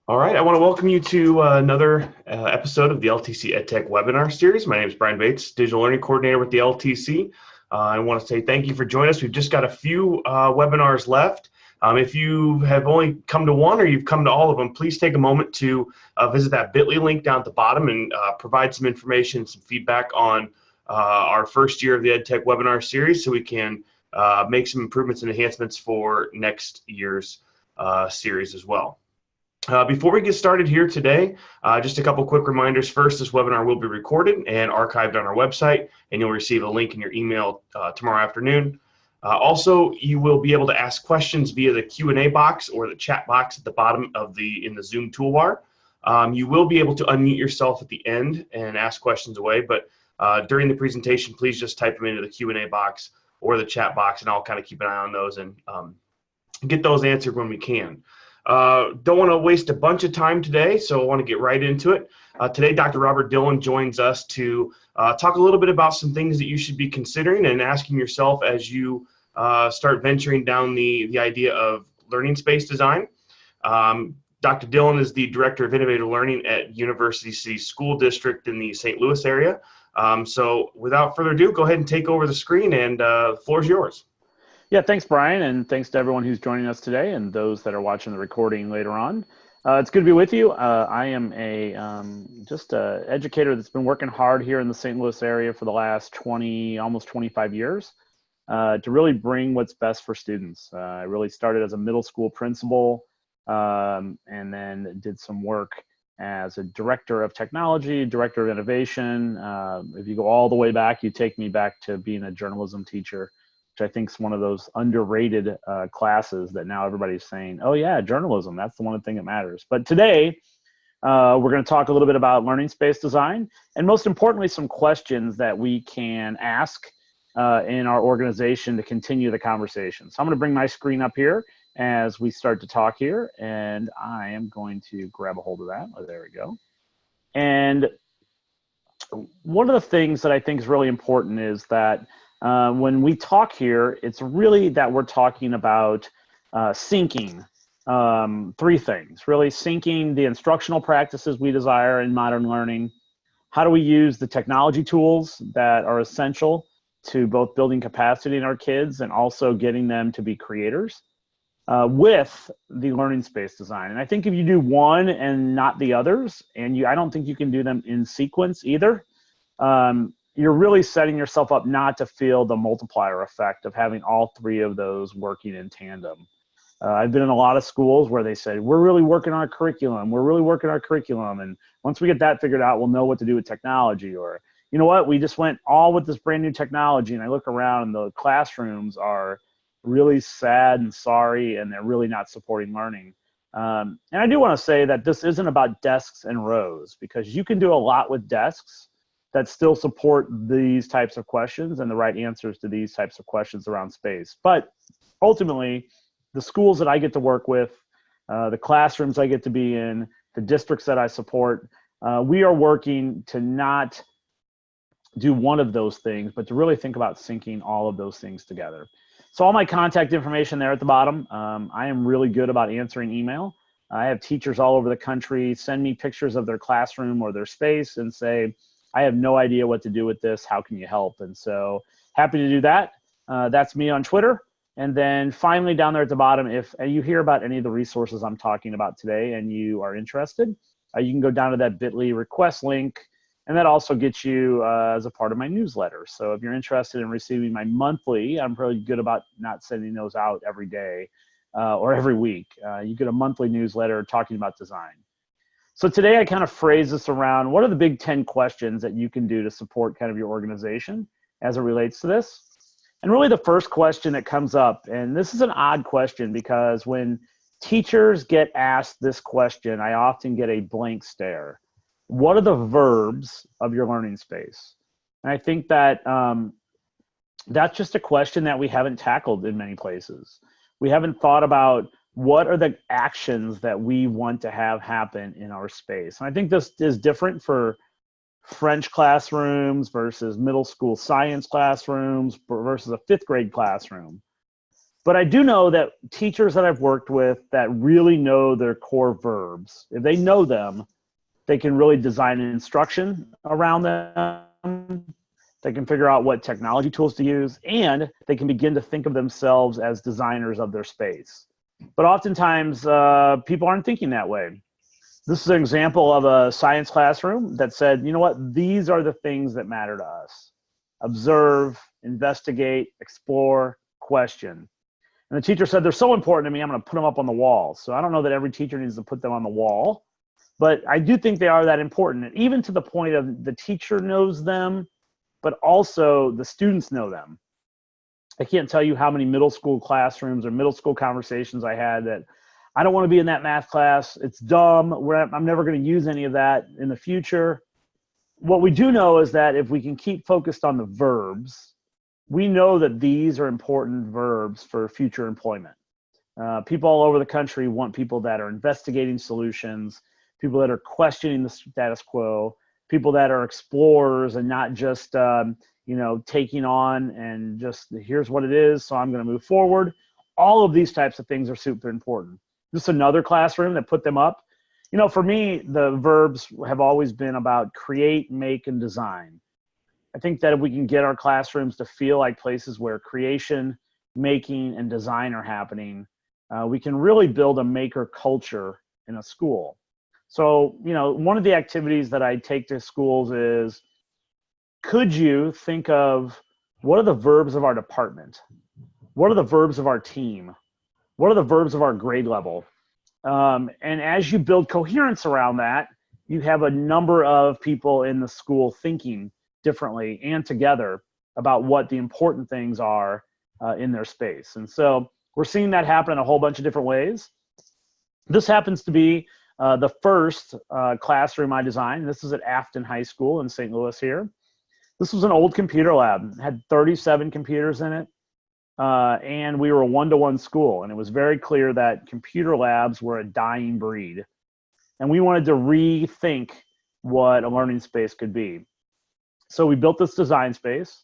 All right, I want to welcome you to another episode of the LTC EdTech webinar series. My name is Brian Bates, Digital Learning Coordinator with the LTC. I want to say thank you for joining us. We've just got a few webinars left. If you have only come to one or you've come to all of them, please take a moment to visit that bit.ly link down at the bottom and provide some information, some feedback on our first year of the EdTech webinar series so we can make some improvements and enhancements for next year's series as well. Before we get started here today, just a couple quick reminders. First, this webinar will be recorded and archived on our website, and you'll receive a link in your email tomorrow afternoon. Also, you will be able to ask questions via the Q&A box or the chat box at the bottom of in the Zoom toolbar. You will be able to unmute yourself at the end and ask questions away, but during the presentation, please just type them into the Q&A box or the chat box, and I'll kind of keep an eye on those and get those answered when we can. Don't want to waste a bunch of time today, so I want to get right into it. Today, Dr. Robert Dillon joins us to talk a little bit about some things that you should be considering and asking yourself as you start venturing down the idea of learning space design. Dr. Dillon is the Director of Innovative Learning at University City School District in the St. Louis area. So without further ado, go ahead and take over the screen, and the floor is yours. Yeah, thanks, Brian, and thanks to everyone who's joining us today and those that are watching the recording later on. It's good to be with you. I am just an educator that's been working hard here in the St. Louis area for the last almost 25 years to really bring what's best for students. I really started as a middle school principal and then did some work as a director of technology, director of innovation. If you go all the way back, you take me back to being a journalism teacher, which I think is one of those underrated classes that now everybody's saying, oh yeah, journalism, that's the one thing that matters. But today, we're going to talk a little bit about learning space design, and most importantly, some questions that we can ask in our organization to continue the conversation. So I'm going to bring my screen up here as we start to talk here, and I am going to grab a hold of that. Oh, there we go. And one of the things that I think is really important is that when we talk here, it's really that we're talking about syncing three things, really syncing the instructional practices we desire in modern learning. How do we use the technology tools that are essential to both building capacity in our kids and also getting them to be creators with the learning space design. And I think if you do one and not the others, and I don't think you can do them in sequence either, you're really setting yourself up not to feel the multiplier effect of having all three of those working in tandem. I've been in a lot of schools where they said, we're really working on our curriculum. We're really working on our curriculum. And once we get that figured out, we'll know what to do with technology. Or, you know what, we just went all with this brand new technology. And I look around and the classrooms are really sad and sorry, and they're really not supporting learning. And I do want to say that this isn't about desks and rows, because you can do a lot with desks that still support these types of questions and the right answers to these types of questions around space. But ultimately, the schools that I get to work with, the classrooms I get to be in, the districts that I support, we are working to not do one of those things, but to really think about syncing all of those things together. So all my contact information there at the bottom. I am really good about answering email. I have teachers all over the country send me pictures of their classroom or their space and say, I have no idea what to do with this. How can you help? And so happy to do that. That's me on Twitter. And then finally down there at the bottom, if you hear about any of the resources I'm talking about today and you are interested, you can go down to that bit.ly request link, and that also gets you as a part of my newsletter. So if you're interested in receiving my monthly, I'm really good about not sending those out every day or every week. You get a monthly newsletter talking about design. So today I kind of phrase this around what are the big 10 questions that you can do to support kind of your organization as it relates to this. And really the first question that comes up, and this is an odd question because when teachers get asked this question, I often get a blank stare. What are the verbs of your learning space? And I think that that's just a question that we haven't tackled in many places. We haven't thought about what are the actions that we want to have happen in our space. And I think this is different for French classrooms versus middle school science classrooms versus a fifth grade classroom. But I do know that teachers that I've worked with that really know their core verbs, if they know them, they can really design an instruction around them. They can figure out what technology tools to use, and they can begin to think of themselves as designers of their space. But oftentimes, people aren't thinking that way. This is an example of a science classroom that said, you know what, these are the things that matter to us. Observe, investigate, explore, question. And the teacher said, they're so important to me, I'm going to put them up on the wall. So I don't know that every teacher needs to put them on the wall, but I do think they are that important. And even to the point of the teacher knows them, but also the students know them. I can't tell you how many middle school classrooms or middle school conversations I had that I don't want to be in that math class. It's dumb. I'm never going to use any of that in the future. What we do know is that if we can keep focused on the verbs, we know that these are important verbs for future employment. People all over the country want people that are investigating solutions, people that are questioning the status quo, people that are explorers and not just taking on and just here's what it is, so I'm going to move forward. All of these types of things are super important. This is another classroom that put them up. For me, the verbs have always been about create, make, and design. I think that if we can get our classrooms to feel like places where creation, making, and design are happening, we can really build a maker culture in a school. So, one of the activities that I take to schools is, could you think of what are the verbs of our department? What are the verbs of our team? What are the verbs of our grade level? And as you build coherence around that, you have a number of people in the school thinking differently and together about what the important things are in their space. And so we're seeing that happen in a whole bunch of different ways. This happens to be the first classroom I designed. This is at Afton High School in St. Louis here. This was an old computer lab. It had 37 computers in it. And we were a one-to-one school. And it was very clear that computer labs were a dying breed. And we wanted to rethink what a learning space could be. So we built this design space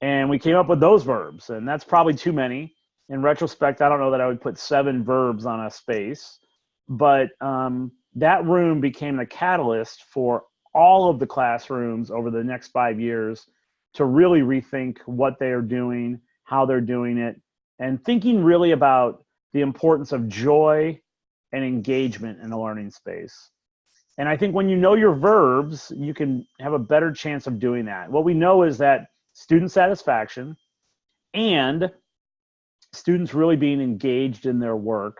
and we came up with those verbs. And that's probably too many. In retrospect, I don't know that I would put 7 verbs on a space. But that room became the catalyst for all of the classrooms over the next 5 years to really rethink what they are doing, how they're doing it, and thinking really about the importance of joy and engagement in the learning space. And I think when you know your verbs, you can have a better chance of doing that. What we know is that student satisfaction and students really being engaged in their work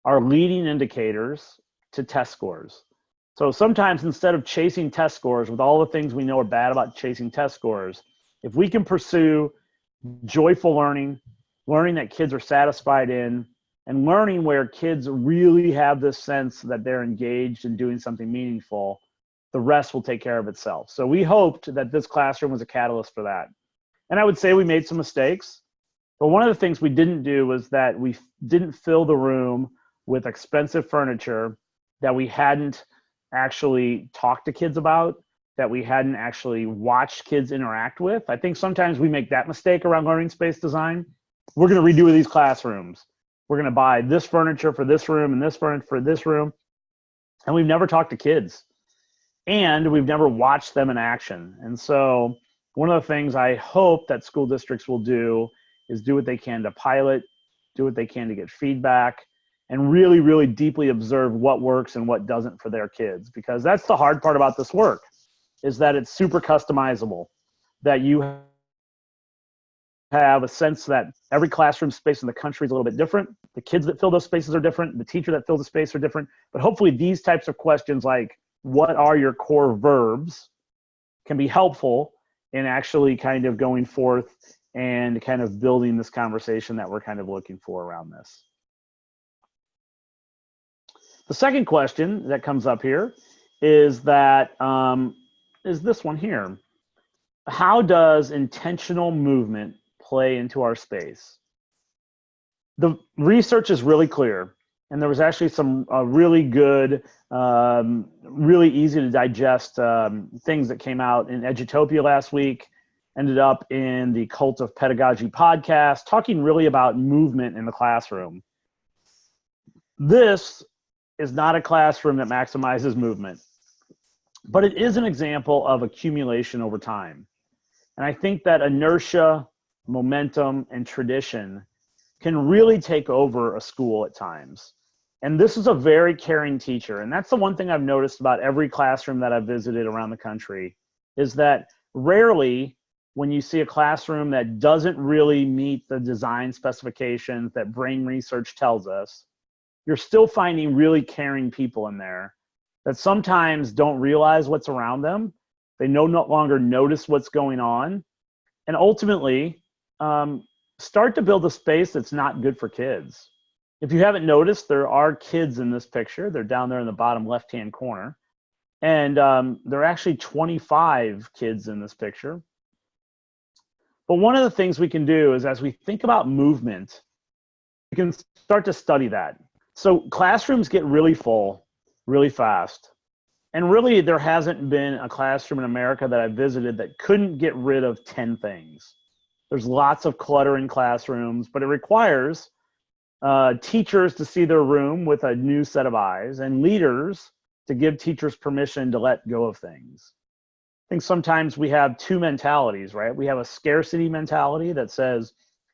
are leading indicators to test scores. So sometimes instead of chasing test scores with all the things we know are bad about chasing test scores, if we can pursue joyful learning, learning that kids are satisfied in, and learning where kids really have this sense that they're engaged in doing something meaningful, the rest will take care of itself. So we hoped that this classroom was a catalyst for that. And I would say we made some mistakes, but one of the things we didn't do was that we didn't fill the room with expensive furniture that we hadn't actually talked to kids about, that we hadn't actually watched kids interact with. I think sometimes we make that mistake around learning space design. We're going to redo these classrooms. We're going to buy this furniture for this room and this furniture for this room. And we've never talked to kids. And we've never watched them in action. And so one of the things I hope that school districts will do is do what they can to pilot, do what they can to get feedback, and really, really deeply observe what works and what doesn't for their kids. Because that's the hard part about this work, is that it's super customizable, that you have a sense that every classroom space in the country is a little bit different. The kids that fill those spaces are different. The teacher that fills the space are different. But hopefully these types of questions like, what are your core verbs, can be helpful in actually kind of going forth and kind of building this conversation that we're kind of looking for around this. The second question that comes up here is that, is this one here. How does intentional movement play into our space? The research is really clear, and there was actually some really good, really easy to digest things that came out in Edutopia last week ended up in the Cult of Pedagogy podcast, talking really about movement in the classroom. This is not a classroom that maximizes movement, but it is an example of accumulation over time. And I think that inertia, momentum, and tradition can really take over a school at times. And this is a very caring teacher. And that's the one thing I've noticed about every classroom that I've visited around the country, is that rarely when you see a classroom that doesn't really meet the design specifications that brain research tells us, you're still finding really caring people in there that sometimes don't realize what's around them. They no longer notice what's going on. And ultimately, start to build a space that's not good for kids. If you haven't noticed, there are kids in this picture. They're down there in the bottom left-hand corner. And there are actually 25 kids in this picture. But one of the things we can do is, as we think about movement, we can start to study that. So classrooms get really full really fast. And really, there hasn't been a classroom in America that I've visited that couldn't get rid of 10 things. There's lots of clutter in classrooms, but it requires teachers to see their room with a new set of eyes, and leaders to give teachers permission to let go of things. I think sometimes we have two mentalities, right? We have a scarcity mentality that says,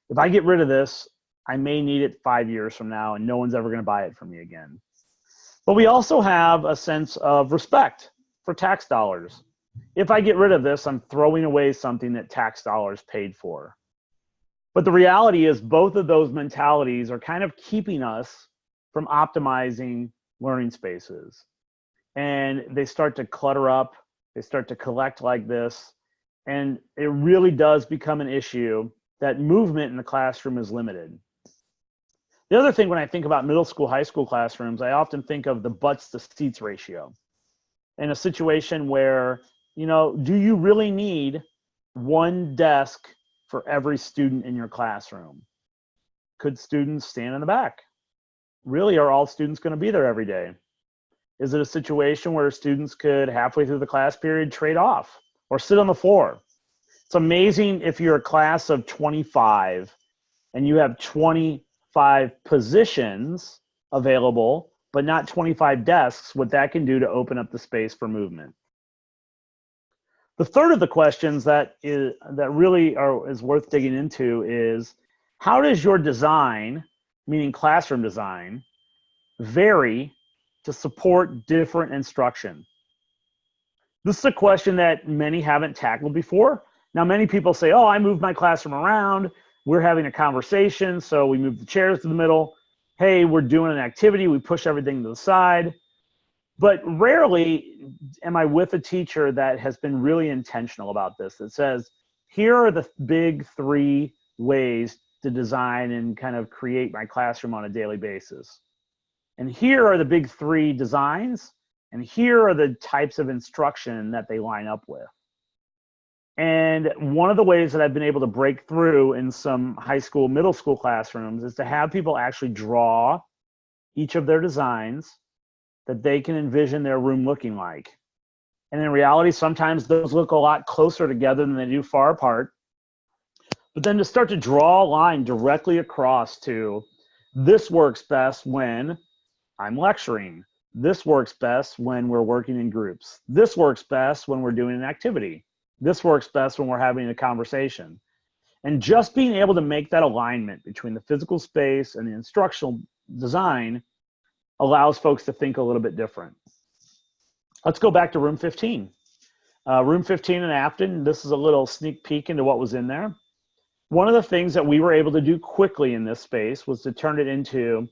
if I get rid of this, I may need it 5 years from now and no one's ever going to buy it from me again. But we also have a sense of respect for tax dollars. If I get rid of this, I'm throwing away something that tax dollars paid for. But the reality is both of those mentalities are kind of keeping us from optimizing learning spaces. And they start to clutter up, they start to collect like this, and it really does become an issue that movement in the classroom is limited. The other thing, when I think about middle school, high school classrooms, I often think of the butts to seats ratio. In a situation where, do you really need one desk for every student in your classroom? Could students stand in the back? Really, are all students going to be there every day? Is it a situation where students could, halfway through the class period, trade off or sit on the floor? It's amazing if you're a class of 25 and you have 25 positions available, but not 25 desks, what that can do to open up the space for movement. The third of the questions that really is worth digging into is, how does your design, meaning classroom design, vary to support different instruction? This is a question that many haven't tackled before. Now, many people say, oh, I moved my classroom around. We're having a conversation, so we move the chairs to the middle. Hey, we're doing an activity. We push everything to the side. But rarely am I with a teacher that has been really intentional about this, that says, here are the big three ways to design and kind of create my classroom on a daily basis. And here are the big three designs, and here are the types of instruction that they line up with. And one of the ways that I've been able to break through in some high school, middle school classrooms is to have people actually draw each of their designs that they can envision their room looking like. And in reality, sometimes those look a lot closer together than they do far apart. But then to start to draw a line directly across to, this works best when I'm lecturing. This works best when we're working in groups. This works best when we're doing an activity. This works best when we're having a conversation. And just being able to make that alignment between the physical space and the instructional design allows folks to think a little bit different. Let's go back to room 15. Room 15 in Afton, this is a little sneak peek into what was in there. One of the things that we were able to do quickly in this space was to turn it into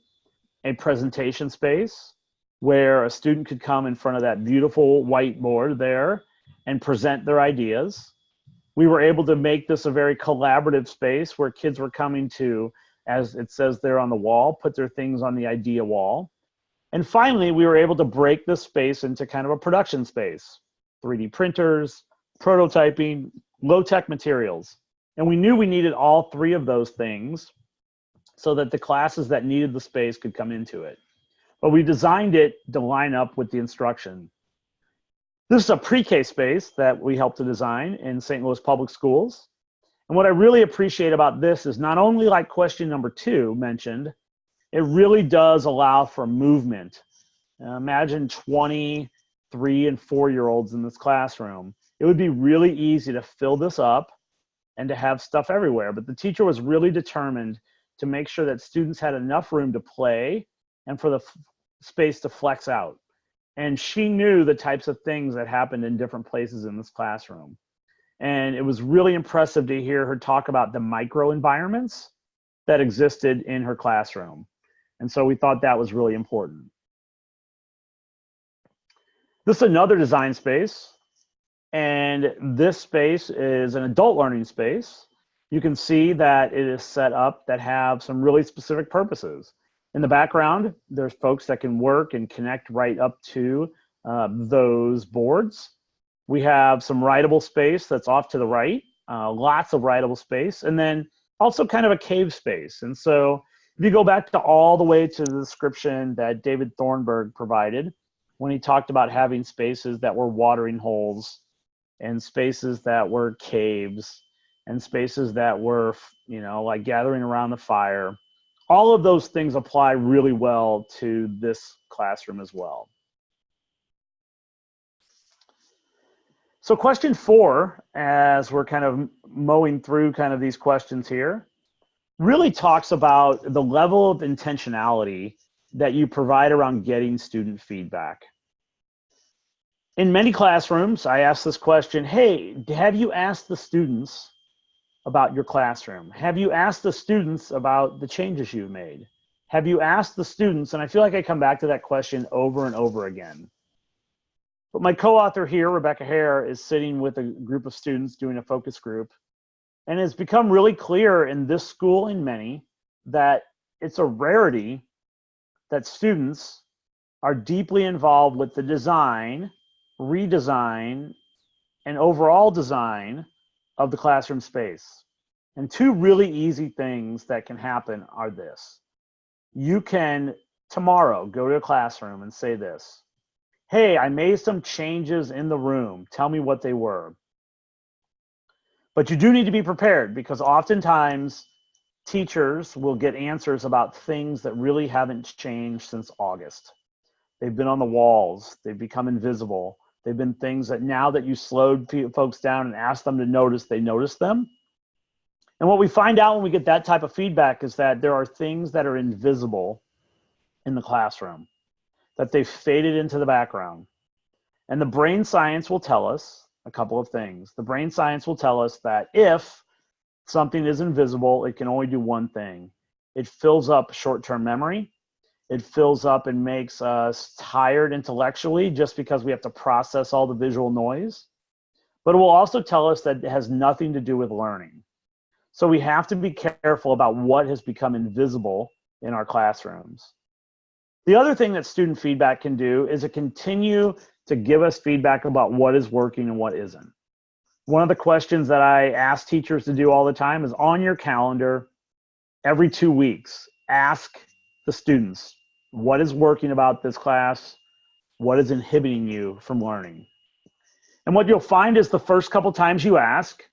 a presentation space where a student could come in front of that beautiful whiteboard there and present their ideas. We were able to make this a very collaborative space where kids were coming to, as it says there on the wall, put their things on the idea wall. And finally, we were able to break this space into kind of a production space, 3D printers, prototyping, low-tech materials. And we knew we needed all three of those things so that the classes that needed the space could come into it. But we designed it to line up with the instruction. This is a pre-K space that we helped to design in St. Louis Public Schools. And what I really appreciate about this is not only like question number 2 mentioned, it really does allow for movement. Imagine 20, 3 and 4-year-olds in this classroom. It would be really easy to fill this up and to have stuff everywhere. But the teacher was really determined to make sure that students had enough room to play and for the space to flex out. And she knew the types of things that happened in different places in this classroom. And it was really impressive to hear her talk about the micro environments that existed in her classroom. And so we thought that was really important. This is another design space. And this space is an adult learning space. You can see that it is set up that have some really specific purposes. In the background, there's folks that can work and connect right up to those boards. We have some writable space that's off to the right, lots of writable space, and then also kind of a cave space. And so if you go back to all the way to the description that David Thornburg provided when he talked about having spaces that were watering holes and spaces that were caves and spaces that were, like gathering around the fire, all of those things apply really well to this classroom as well. So question 4, as we're kind of mowing through kind of these questions here, really talks about the level of intentionality that you provide around getting student feedback. In many classrooms, I ask this question, hey, have you asked the students about your classroom? Have you asked the students about the changes you've made? Have you asked the students, and I feel like I come back to that question over and over again. But my co-author here, Rebecca Hare, is sitting with a group of students doing a focus group, and it's become really clear in this school and many that it's a rarity that students are deeply involved with the design, redesign, and overall design of the classroom space. And 2 really easy things that can happen are this. You can tomorrow go to a classroom and say this, hey, I made some changes in the room. Tell me what they were. But you do need to be prepared because oftentimes teachers will get answers about things that really haven't changed since August. They've been on the walls. They've become invisible. They've been things that now that you slowed folks down and asked them to notice, they notice them. And what we find out when we get that type of feedback is that there are things that are invisible in the classroom, that they've faded into the background. And the brain science will tell us a couple of things. The brain science will tell us that if something is invisible, it can only do one thing. It fills up short-term memory. It fills up and makes us tired intellectually just because we have to process all the visual noise. But it will also tell us that it has nothing to do with learning. So we have to be careful about what has become invisible in our classrooms. The other thing that student feedback can do is it continue to give us feedback about what is working and what isn't. One of the questions that I ask teachers to do all the time is on your calendar, every 2 weeks, ask the students, what is working about this class? What is inhibiting you from learning? And what you'll find is the first couple times you ask,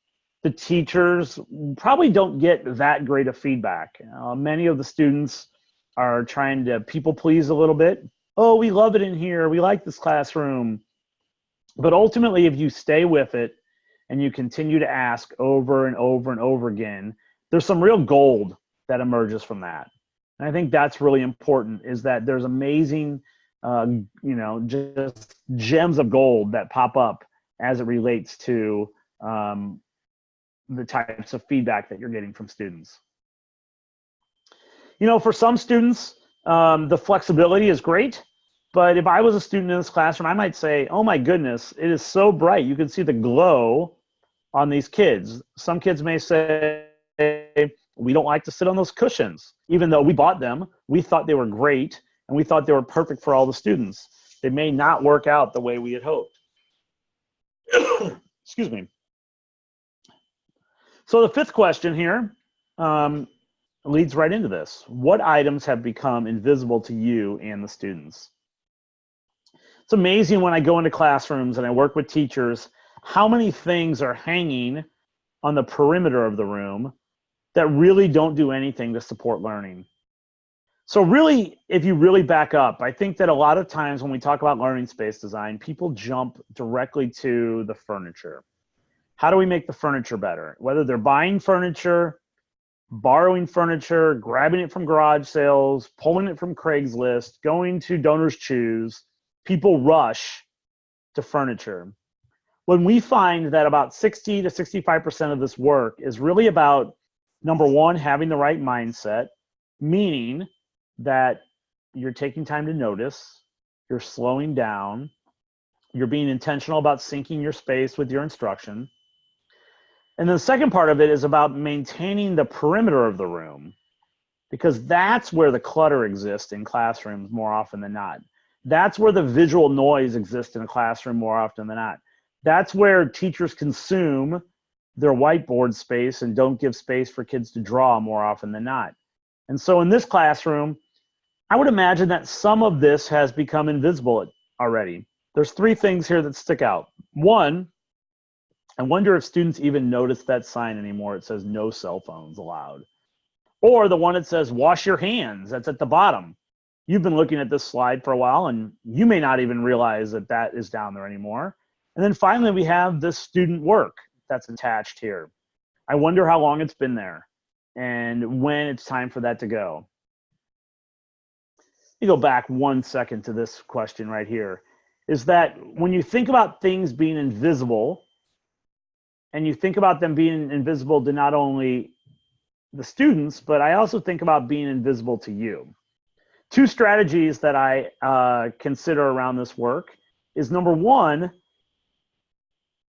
the teachers probably don't get that great of feedback. Many of the students are trying to people please a little bit. Oh, we love it in here. We like this classroom. But ultimately, if you stay with it and you continue to ask over and over and over again, there's some real gold that emerges from that. And I think that's really important, is that there's amazing, just gems of gold that pop up as it relates to the types of feedback that you're getting from students. For some students, the flexibility is great, but if I was a student in this classroom, I might say, oh my goodness, it is so bright. You can see the glow on these kids. Some kids may say, we don't like to sit on those cushions. Even though we bought them, we thought they were great, and we thought they were perfect for all the students. They may not work out the way we had hoped. Excuse me. So the 5th question here leads right into this. What items have become invisible to you and the students? It's amazing when I go into classrooms and I work with teachers, how many things are hanging on the perimeter of the room that really don't do anything to support learning. So really, if you really back up, I think that a lot of times when we talk about learning space design, people jump directly to the furniture. How do we make the furniture better? Whether they're buying furniture, borrowing furniture, grabbing it from garage sales, pulling it from Craigslist, going to Donors Choose, people rush to furniture. When we find that about 60 to 65% of this work is really about, number one, having the right mindset, meaning that you're taking time to notice, you're slowing down, you're being intentional about syncing your space with your instruction. And then the second part of it is about maintaining the perimeter of the room, because that's where the clutter exists in classrooms more often than not. That's where the visual noise exists in a classroom more often than not. That's where teachers consume their whiteboard space and don't give space for kids to draw more often than not. And so in this classroom, I would imagine that some of this has become invisible already. There's three things here that stick out. One, I wonder if students even notice that sign anymore. It says no cell phones allowed. Or the one that says wash your hands, that's at the bottom. You've been looking at this slide for a while and you may not even realize that that is down there anymore. And then finally, we have this student work that's attached here. I wonder how long it's been there and when it's time for that to go. Let me go back 1 second to this question right here. Is that when you think about things being invisible, and you think about them being invisible to not only the students, but I also think about being invisible to you. Two strategies that I consider around this work is, number one,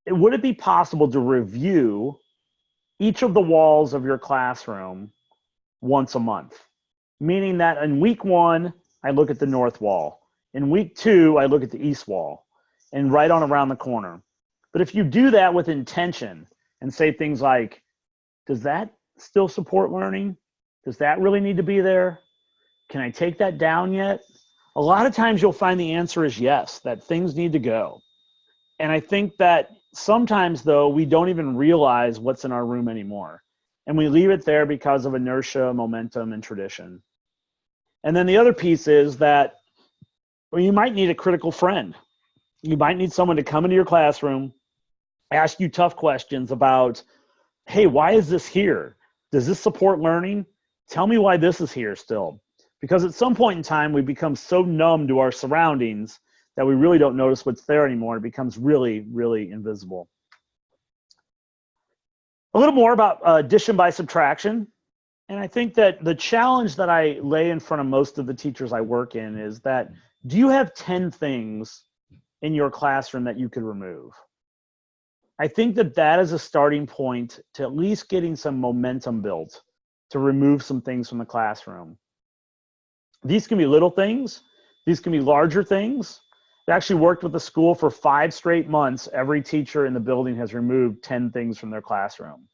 would it be possible to review each of the walls of your classroom once a month? Meaning that in week one, I look at the north wall. In week two, I look at the east wall and right on around the corner. But if you do that with intention and say things like, does that still support learning? Does that really need to be there? Can I take that down yet? A lot of times you'll find the answer is yes, that things need to go. And I think that sometimes, though, we don't even realize what's in our room anymore. And we leave it there because of inertia, momentum, and tradition. And then the other piece is that, well, you might need a critical friend. You might need someone to come into your classroom, ask you tough questions about, hey, why is this here? Does this support learning? Tell me why this is here still. Because at some point in time, we become so numb to our surroundings that we really don't notice what's there anymore. It becomes really, really invisible. A little more about addition by subtraction. And I think that the challenge that I lay in front of most of the teachers I work in is that, do you have 10 things in your classroom that you could remove? I think that that is a starting point to at least getting some momentum built to remove some things from the classroom. These can be little things. These can be larger things. I actually worked with the school for 5 straight months. Every teacher in the building has removed 10 things from their classroom.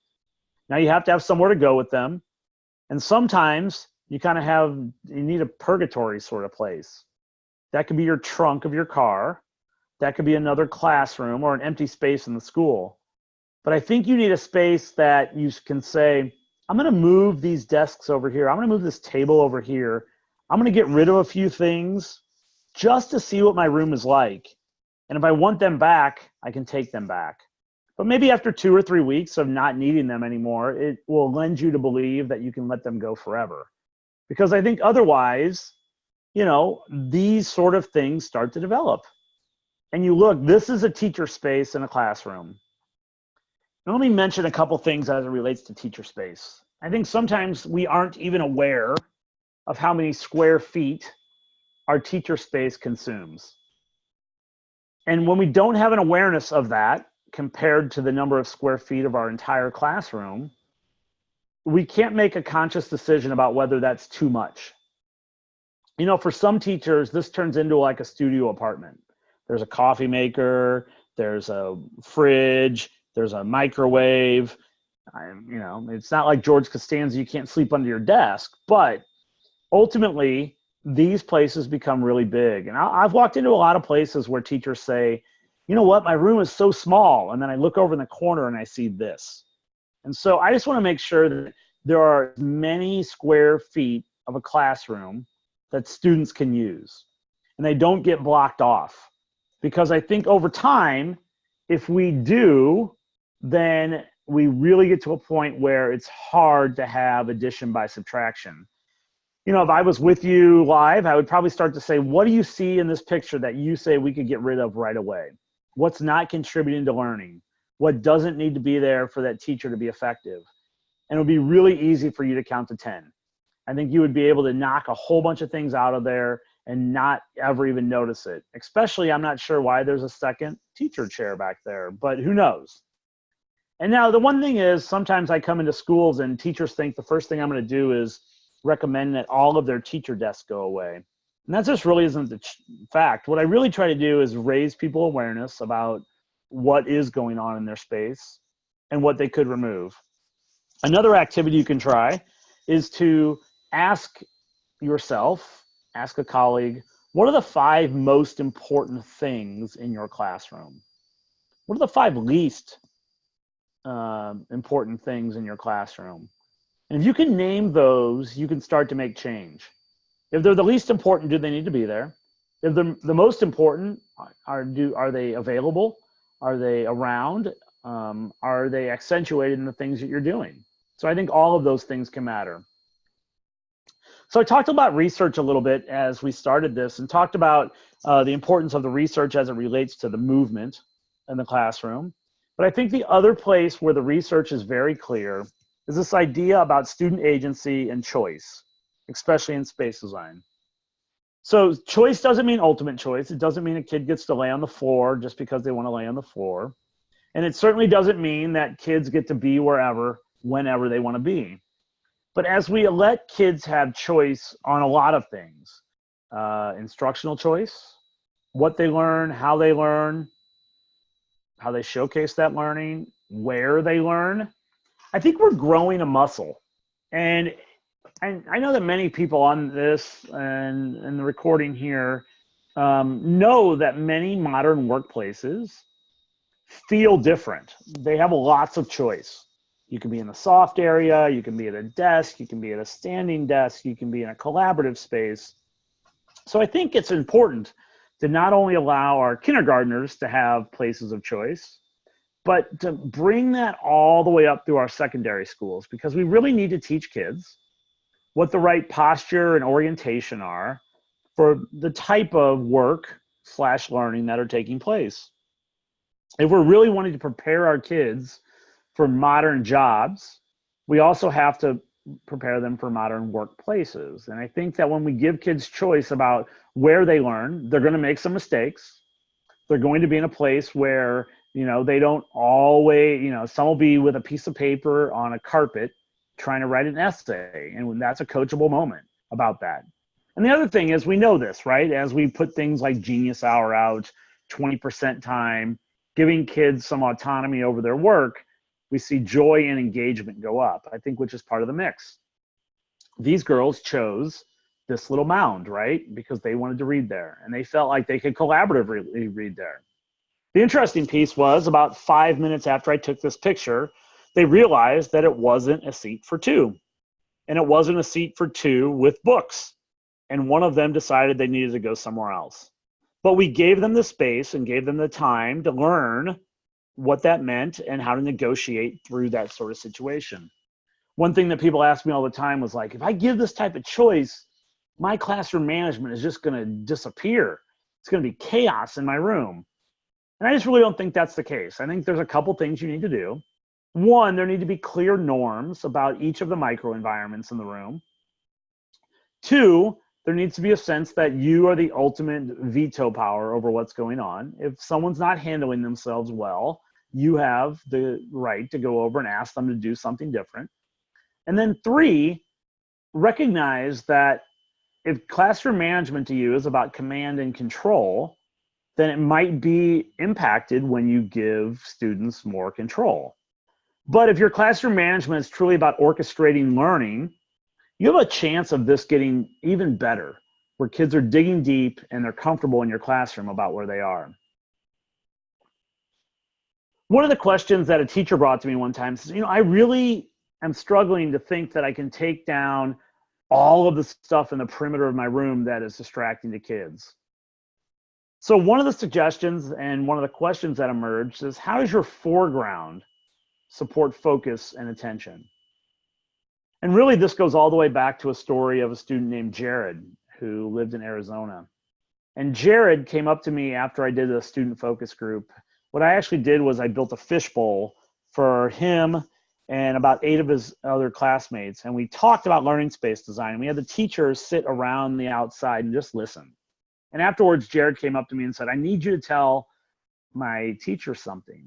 Now you have to have somewhere to go with them. And sometimes you need a purgatory sort of place. That could be your trunk of your car. That could be another classroom or an empty space in the school. But I think you need a space that you can say, I'm going to move these desks over here. I'm going to move this table over here. I'm going to get rid of a few things just to see what my room is like. And if I want them back, I can take them back. But maybe after 2 or 3 weeks of not needing them anymore, it will lend you to believe that you can let them go forever. Because I think otherwise, these sort of things start to develop. And you look, this is a teacher space in a classroom. Now, let me mention a couple things as it relates to teacher space. I think sometimes we aren't even aware of how many square feet our teacher space consumes. And when we don't have an awareness of that compared to the number of square feet of our entire classroom, we can't make a conscious decision about whether that's too much. For some teachers, this turns into like a studio apartment. There's a coffee maker, there's a fridge, there's a microwave. It's not like George Costanza, you can't sleep under your desk, but ultimately, these places become really big. And I've walked into a lot of places where teachers say, you know what, my room is so small. And then I look over in the corner and I see this. And so I just want to make sure that there are as many square feet of a classroom that students can use and they don't get blocked off. Because I think over time, if we do, then we really get to a point where it's hard to have addition by subtraction. You know, if I was with you live, I would probably start to say, what do you see in this picture that you say we could get rid of right away? What's not contributing to learning? What doesn't need to be there for that teacher to be effective? And it would be really easy for you to count to 10. I think you would be able to knock a whole bunch of things out of there and not ever even notice it. Especially, I'm not sure why there's a second teacher chair back there, but who knows? And now the one thing is, sometimes I come into schools and teachers think the first thing I'm going to do is recommend that all of their teacher desks go away. And that just really isn't the fact. What I really try to do is raise people awareness about what is going on in their space and what they could remove. Another activity you can try is to ask yourself, ask a colleague, what are the 5 most important things in your classroom? What are the 5 least important things in your classroom? And if you can name those, you can start to make change. If they're the least important, do they need to be there? If they're the most important, are they available? Are they around? Are they accentuated in the things that you're doing? So I think all of those things can matter. So I talked about research a little bit as we started this and talked about the importance of the research as it relates to the movement in the classroom. But I think the other place where the research is very clear is this idea about student agency and choice, especially in space design. So choice doesn't mean ultimate choice. It doesn't mean a kid gets to lay on the floor just because they want to lay on the floor. And it certainly doesn't mean that kids get to be wherever, whenever they want to be. But as we let kids have choice on a lot of things, instructional choice, what they learn, how they showcase that learning, where they learn, I think we're growing a muscle. And I know that many people on this and the recording here know that many modern workplaces feel different. They have lots of choice. You can be in the soft area, you can be at a desk, you can be at a standing desk, you can be in a collaborative space. So I think it's important to not only allow our kindergartners to have places of choice, but to bring that all the way up through our secondary schools, because we really need to teach kids what the right posture and orientation are for the type of work/learning that are taking place. If we're really wanting to prepare our kids for modern jobs, we also have to prepare them for modern workplaces. And I think that when we give kids choice about where they learn, they're going to make some mistakes. They're going to be in a place where, they don't always, some will be with a piece of paper on a carpet trying to write an essay. And that's a coachable moment about that. And the other thing is, we know this, right? As we put things like Genius Hour out, 20% time, giving kids some autonomy over their work, we see joy and engagement go up, I think, which is part of the mix. These girls chose this little mound, right? Because they wanted to read there and they felt like they could collaboratively read there. The interesting piece was about 5 minutes after I took this picture, they realized that it wasn't a seat for 2. And it wasn't a seat for 2 with books. And one of them decided they needed to go somewhere else. But we gave them the space and gave them the time to learn what that meant and how to negotiate through that sort of situation. One thing that people ask me all the time was like, if I give this type of choice, my classroom management is just going to disappear. It's going to be chaos in my room. And I just really don't think that's the case. I think there's a couple things you need to do. One, there need to be clear norms about each of the microenvironments in the room. 2, there needs to be a sense that you are the ultimate veto power over what's going on. If someone's not handling themselves well, you have the right to go over and ask them to do something different. And then 3, recognize that if classroom management to you is about command and control, then it might be impacted when you give students more control. But if your classroom management is truly about orchestrating learning, you have a chance of this getting even better where kids are digging deep and they're comfortable in your classroom about where they are. One of the questions that a teacher brought to me one time says, I really am struggling to think that I can take down all of the stuff in the perimeter of my room that is distracting the kids. So one of the suggestions and one of the questions that emerged is, how does your foreground support focus and attention? And really, this goes all the way back to a story of a student named Jared who lived in Arizona. And Jared came up to me after I did a student focus group. What I actually did was I built a fishbowl for him and about 8 of his other classmates. And we talked about learning space design. We had the teachers sit around the outside and just listen. And afterwards, Jared came up to me and said, I need you to tell my teacher something.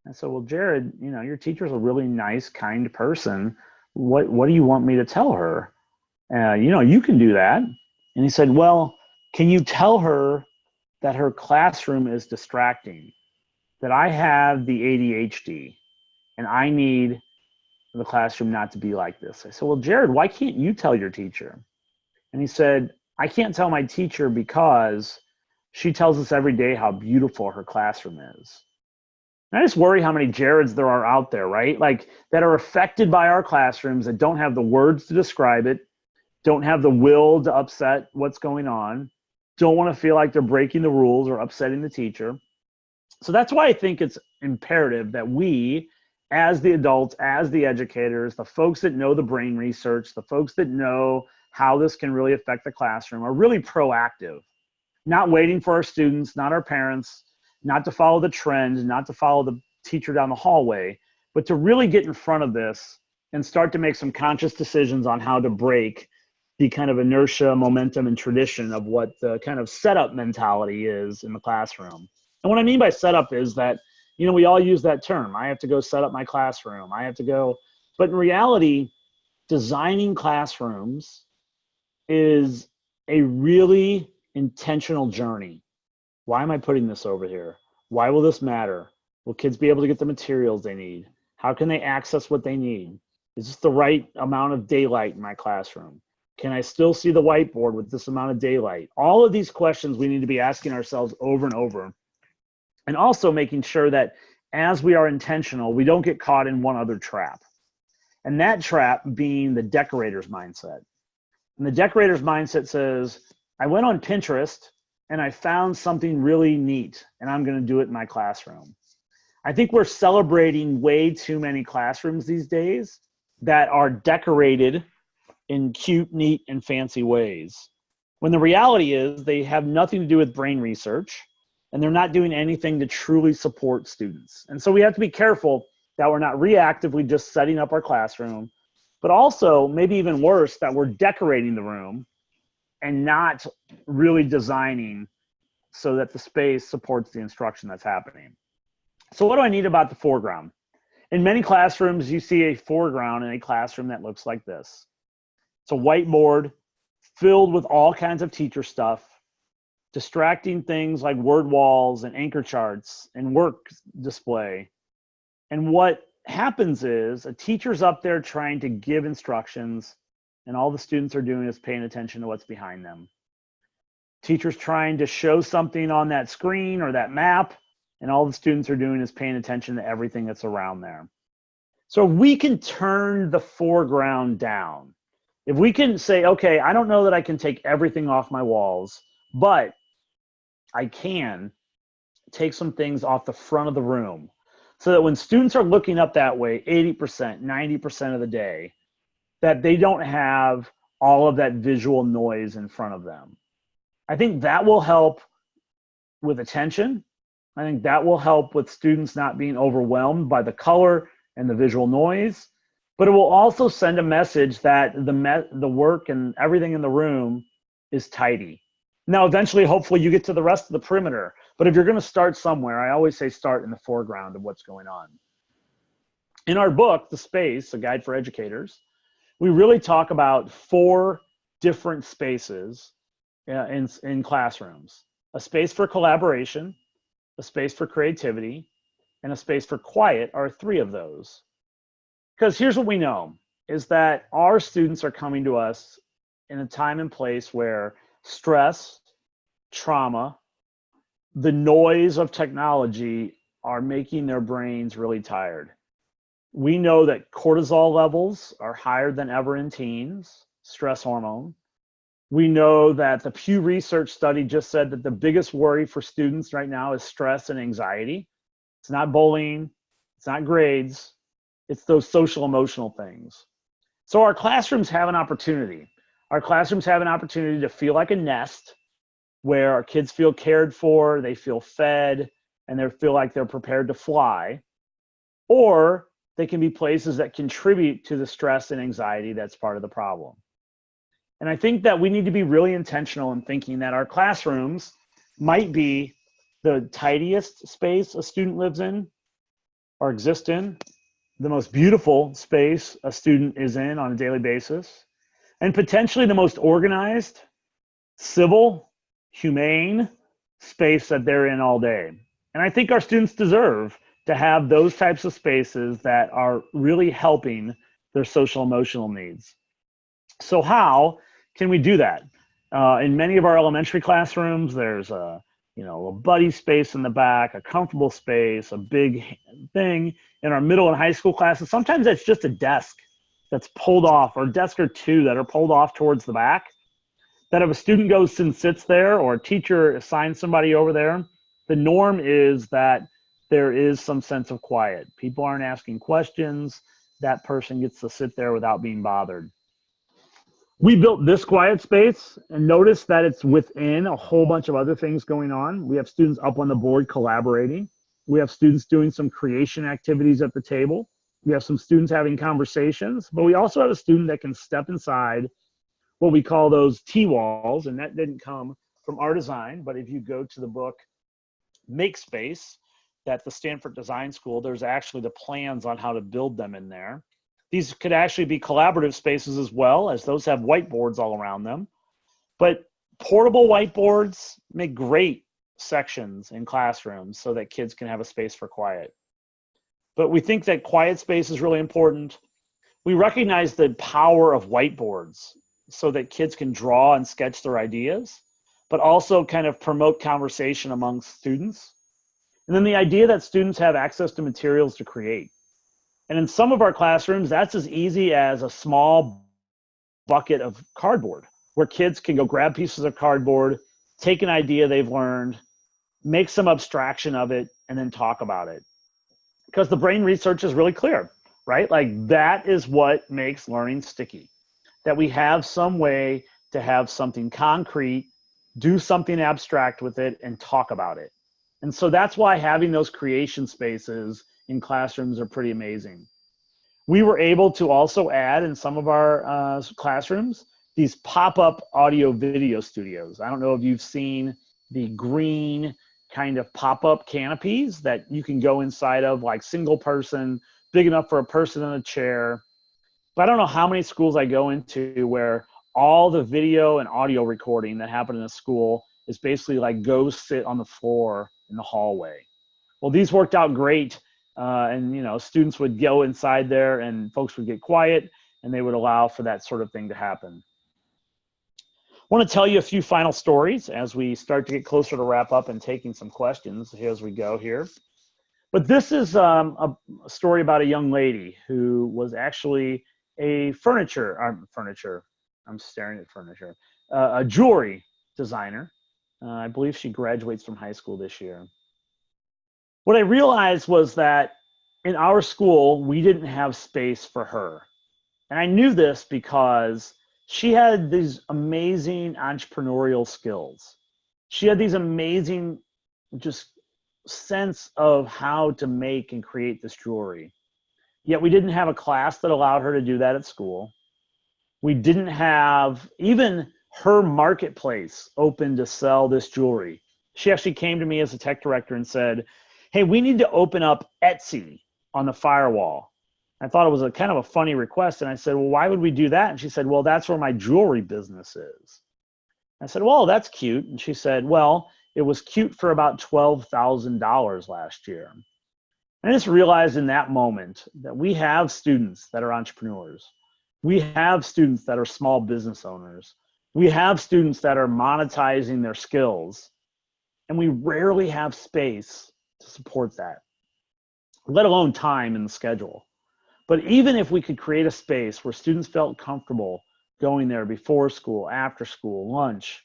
I said, well, Jared, your teacher's a really nice, kind person. What do you want me to tell her? You can do that. And he said, well, can you tell her that her classroom is distracting, that I have the ADHD and I need the classroom not to be like this? I said, well, Jared, why can't you tell your teacher? And he said, I can't tell my teacher because she tells us every day how beautiful her classroom is. And I just worry how many Jareds there are out there, right? Like, that are affected by our classrooms, that don't have the words to describe it, don't have the will to upset what's going on, don't want to feel like they're breaking the rules or upsetting the teacher. So that's why I think it's imperative that we, as the adults, as the educators, the folks that know the brain research, the folks that know how this can really affect the classroom, are really proactive, not waiting for our students, not our parents, not to follow the trend, not to follow the teacher down the hallway, but to really get in front of this and start to make some conscious decisions on how to break the kind of inertia, momentum, and tradition of what the kind of setup mentality is in the classroom. And what I mean by setup is that, we all use that term. I have to go set up my classroom. I have to go. But in reality, designing classrooms is a really intentional journey. Why am I putting this over here? Why will this matter? Will kids be able to get the materials they need? How can they access what they need? Is this the right amount of daylight in my classroom? Can I still see the whiteboard with this amount of daylight? All of these questions we need to be asking ourselves over and over. And also making sure that as we are intentional, we don't get caught in one other trap. And that trap being the decorator's mindset. And the decorator's mindset says, I went on Pinterest and I found something really neat and I'm going to do it in my classroom. I think we're celebrating way too many classrooms these days that are decorated in cute, neat, and fancy ways, when the reality is they have nothing to do with brain research and they're not doing anything to truly support students. And so we have to be careful that we're not reactively just setting up our classroom, but also, maybe even worse, that we're decorating the room and not really designing so that the space supports the instruction that's happening. So what do I need about the foreground? In many classrooms, you see a foreground in a classroom that looks like this. It's a whiteboard filled with all kinds of teacher stuff, distracting things like word walls and anchor charts and work display. And what happens is a teacher's up there trying to give instructions and all the students are doing is paying attention to what's behind them. Teacher's trying to show something on that screen or that map and all the students are doing is paying attention to everything that's around there. So we can turn the foreground down. If we can say, okay, I don't know that I can take everything off my walls, but I can take some things off the front of the room so that when students are looking up that way 80%, 90% of the day, that they don't have all of that visual noise in front of them. I think that will help with attention. I think that will help with students not being overwhelmed by the color and the visual noise, but it will also send a message that the work and everything in the room is tidy. Now, eventually, hopefully you get to the rest of the perimeter, but if you're gonna start somewhere, I always say start in the foreground of what's going on. In our book, The Space, A Guide for Educators, we really talk about 4 different spaces in classrooms. A space for collaboration, a space for creativity, and a space for quiet are 3 of those. Because here's what we know, is that our students are coming to us in a time and place where stress, trauma, the noise of technology are making their brains really tired. We know that cortisol levels are higher than ever in teens, stress hormone. We know that the Pew Research study just said that the biggest worry for students right now is stress and anxiety. It's not bullying, it's not grades, it's those social emotional things. So our classrooms have an opportunity. Our classrooms have an opportunity to feel like a nest where our kids feel cared for, they feel fed, and they feel like they're prepared to fly. Or they can be places that contribute to the stress and anxiety that's part of the problem. And I think that we need to be really intentional in thinking that our classrooms might be the tidiest space a student lives in or exists in, the most beautiful space a student is in on a daily basis, and potentially the most organized, civil, humane space that they're in all day. And I think our students deserve to have those types of spaces that are really helping their social emotional needs. So how can we do that? In many of our elementary classrooms, there's a buddy space in the back, a comfortable space, a big thing. In our middle and high school classes, sometimes it's just a desk that's pulled off, or a desk or two that are pulled off towards the back, that if a student goes and sits there, or a teacher assigns somebody over there, the norm is that there is some sense of quiet. People aren't asking questions. That person gets to sit there without being bothered. We built this quiet space, and notice that it's within a whole bunch of other things going on. We have students up on the board collaborating. We have students doing some creation activities at the table. We have some students having conversations, but we also have a student that can step inside what we call those T-walls, and that didn't come from our design, but if you go to the book Make Space, at the Stanford Design School, there's actually the plans on how to build them in there. These could actually be collaborative spaces as well, as those have whiteboards all around them. But portable whiteboards make great sections in classrooms so that kids can have a space for quiet. But we think that quiet space is really important. We recognize the power of whiteboards so that kids can draw and sketch their ideas, but also kind of promote conversation amongst students. And then the idea that students have access to materials to create. And in some of our classrooms, that's as easy as a small bucket of cardboard, where kids can go grab pieces of cardboard, take an idea they've learned, make some abstraction of it, and then talk about it. Because the brain research is really clear, right? Like that is what makes learning sticky. That we have some way to have something concrete, do something abstract with it, and talk about it. And so that's why having those creation spaces in classrooms are pretty amazing. We were able to also add in some of our classrooms these pop-up audio video studios. I don't know if you've seen the green kind of pop-up canopies that you can go inside of, like single person, big enough for a person in a chair. But I don't know how many schools I go into where all the video and audio recording that happened in a school is basically like go sit on the floor in the hallway. Well, these worked out great. And students would go inside there and folks would get quiet and they would allow for that sort of thing to happen. I want to tell you a few final stories as we start to get closer to wrap up and taking some questions as we go here. But this is a story about a young lady who was actually a a jewelry designer. I believe she graduates from high school this year. What I realized was that in our school, we didn't have space for her. And I knew this because she had these amazing entrepreneurial skills. She had these amazing just sense of how to make and create this jewelry. Yet we didn't have a class that allowed her to do that at school. We didn't have even her marketplace open to sell this jewelry. She actually came to me as a tech director and said, hey, we need to open up Etsy on the firewall. I thought it was a kind of a funny request. And I said, well, why would we do that? And she said, well, that's where my jewelry business is. I said, well, that's cute. And she said, well, it was cute for about $12,000 last year. And I just realized in that moment that we have students that are entrepreneurs. We have students that are small business owners. We have students that are monetizing their skills, and we rarely have space to support that, let alone time in the schedule. But even if we could create a space where students felt comfortable going there before school, after school, lunch,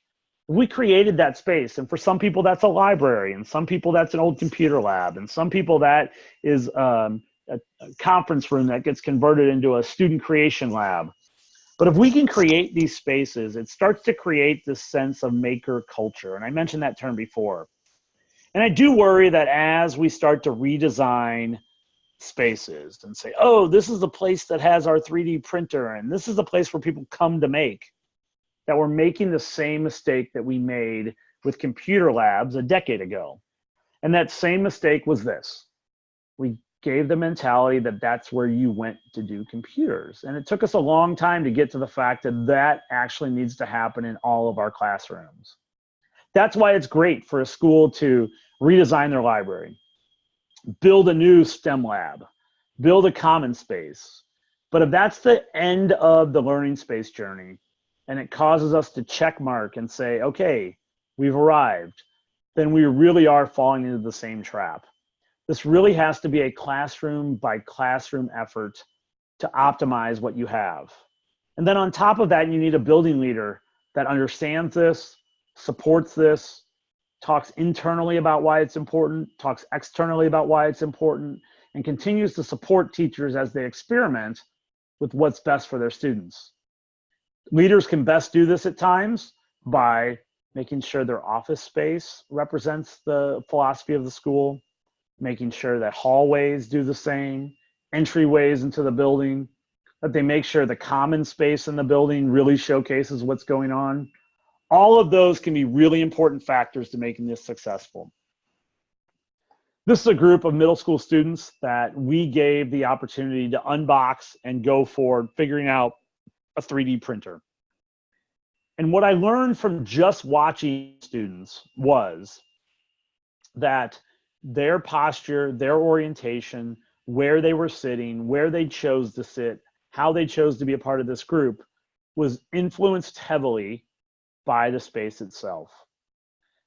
if we created that space, and for some people that's a library, and some people that's an old computer lab, and some people that is a conference room that gets converted into a student creation lab. But if we can create these spaces, it starts to create this sense of maker culture. And I mentioned that term before. And I do worry that as we start to redesign spaces and say, oh, this is the place that has our 3D printer, and this is the place where people come to make, that we're making the same mistake that we made with computer labs a decade ago. And that same mistake was this. We gave the mentality that that's where you went to do computers. And it took us a long time to get to the fact that that actually needs to happen in all of our classrooms. That's why it's great for a school to redesign their library, build a new STEM lab, build a common space. But if that's the end of the learning space journey, and it causes us to check mark and say, okay, we've arrived, then we really are falling into the same trap. This really has to be a classroom by classroom effort to optimize what you have. And then on top of that, you need a building leader that understands this, supports this, talks internally about why it's important, talks externally about why it's important, and continues to support teachers as they experiment with what's best for their students. Leaders can best do this at times by making sure their office space represents the philosophy of the school, making sure that hallways do the same, entryways into the building, that they make sure the common space in the building really showcases what's going on. All of those can be really important factors to making this successful. This is a group of middle school students that we gave the opportunity to unbox and go forward figuring out a 3D printer. And what I learned from just watching students was that their posture, their orientation, where they were sitting, where they chose to sit, how they chose to be a part of this group was influenced heavily by the space itself.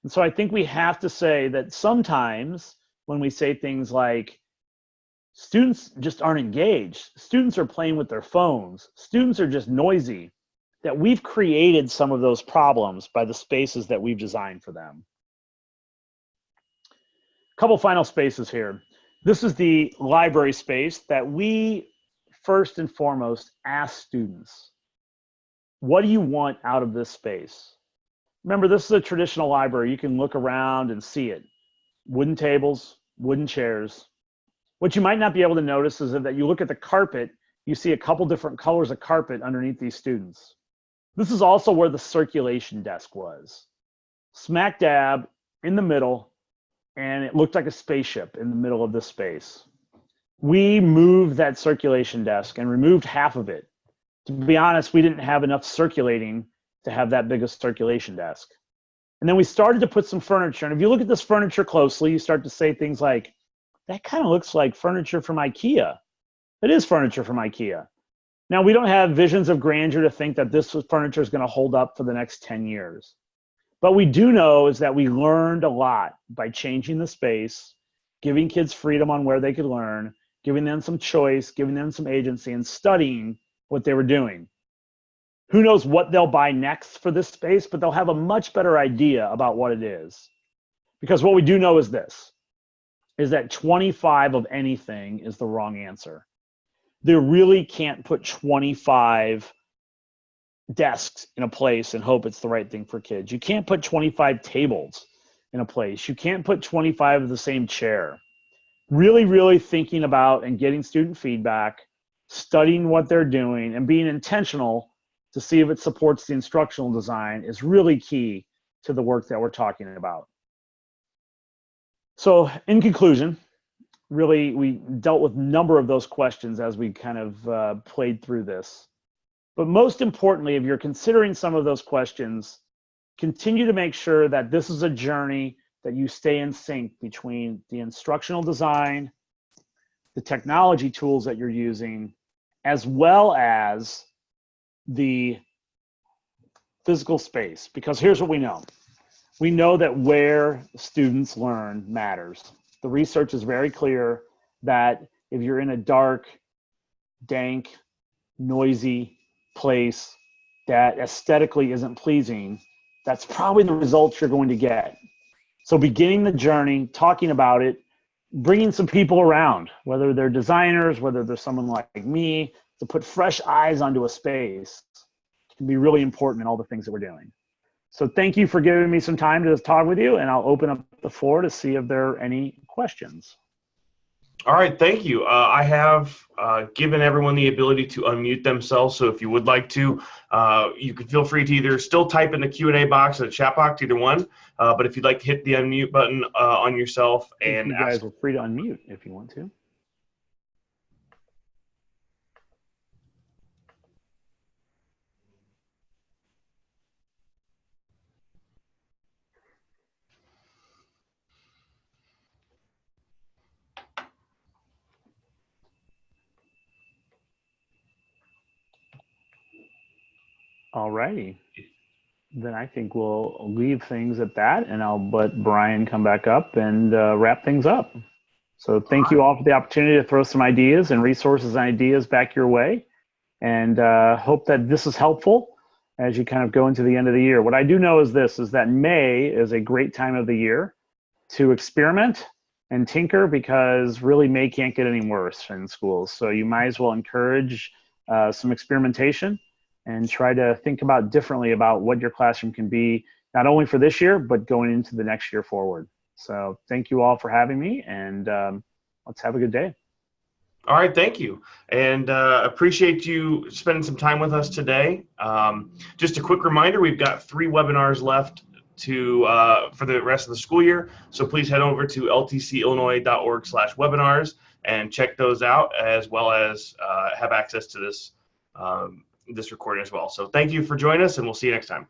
And so I think we have to say that sometimes when we say things like, students just aren't engaged, students are playing with their phones, students are just noisy, that we've created some of those problems by the spaces that we've designed for them. A couple final spaces here. This is the library space that we first and foremost ask students, what do you want out of this space? Remember, this is a traditional library. You can look around and see it. Wooden tables, wooden chairs. What you might not be able to notice is that you look at the carpet, you see a couple different colors of carpet underneath these students. This is also where the circulation desk was. Smack dab in the middle, and it looked like a spaceship in the middle of this space. We moved that circulation desk and removed half of it. To be honest, we didn't have enough circulating to have that big a circulation desk. And then we started to put some furniture. And if you look at this furniture closely, you start to say things like, that kind of looks like furniture from IKEA. It is furniture from IKEA. Now, we don't have visions of grandeur to think that this furniture is going to hold up for the next 10 years. But we do know is that we learned a lot by changing the space, giving kids freedom on where they could learn, giving them some choice, giving them some agency, and studying what they were doing. Who knows what they'll buy next for this space, but they'll have a much better idea about what it is. Because what we do know is this, is that 25 of anything is the wrong answer. They really can't put 25 desks in a place and hope it's the right thing for kids. You can't put 25 tables in a place. You can't put 25 of the same chair. Really, really thinking about and getting student feedback, studying what they're doing, and being intentional to see if it supports the instructional design is really key to the work that we're talking about. So in conclusion, really, we dealt with a number of those questions as we kind of played through this. But most importantly, if you're considering some of those questions, continue to make sure that this is a journey that you stay in sync between the instructional design, the technology tools that you're using, as well as the physical space, because here's what we know. We know that where students learn matters. The research is very clear that if you're in a dark, dank, noisy place that aesthetically isn't pleasing, that's probably the results you're going to get. So beginning the journey, talking about it, bringing some people around, whether they're designers, whether there's someone like me, to put fresh eyes onto a space can be really important in all the things that we're doing. So thank you for giving me some time to talk with you, and I'll open up the floor to see if there are any questions. All right, thank you. I have given everyone the ability to unmute themselves, so if you would like to, you can feel free to either still type in the Q&A box or the chat box, either one. But if you'd like to hit the unmute button on yourself and you guys are free to unmute if you want to. All righty. Then I think we'll leave things at that, and I'll let Brian come back up and wrap things up. So thank you all for the opportunity to throw some ideas and resources and ideas back your way, and hope that this is helpful as you kind of go into the end of the year. What I do know is this, is that May is a great time of the year to experiment and tinker, because really May can't get any worse in schools. So you might as well encourage some experimentation and try to think about differently about what your classroom can be, not only for this year, but going into the next year forward. So thank you all for having me, and let's have a good day. All right, thank you. And appreciate you spending some time with us today. Just a quick reminder, we've got 3 webinars left for the rest of the school year. So please head over to ltcillinois.org/webinars and check those out, as well as have access to this this recording as well. So thank you for joining us, and we'll see you next time.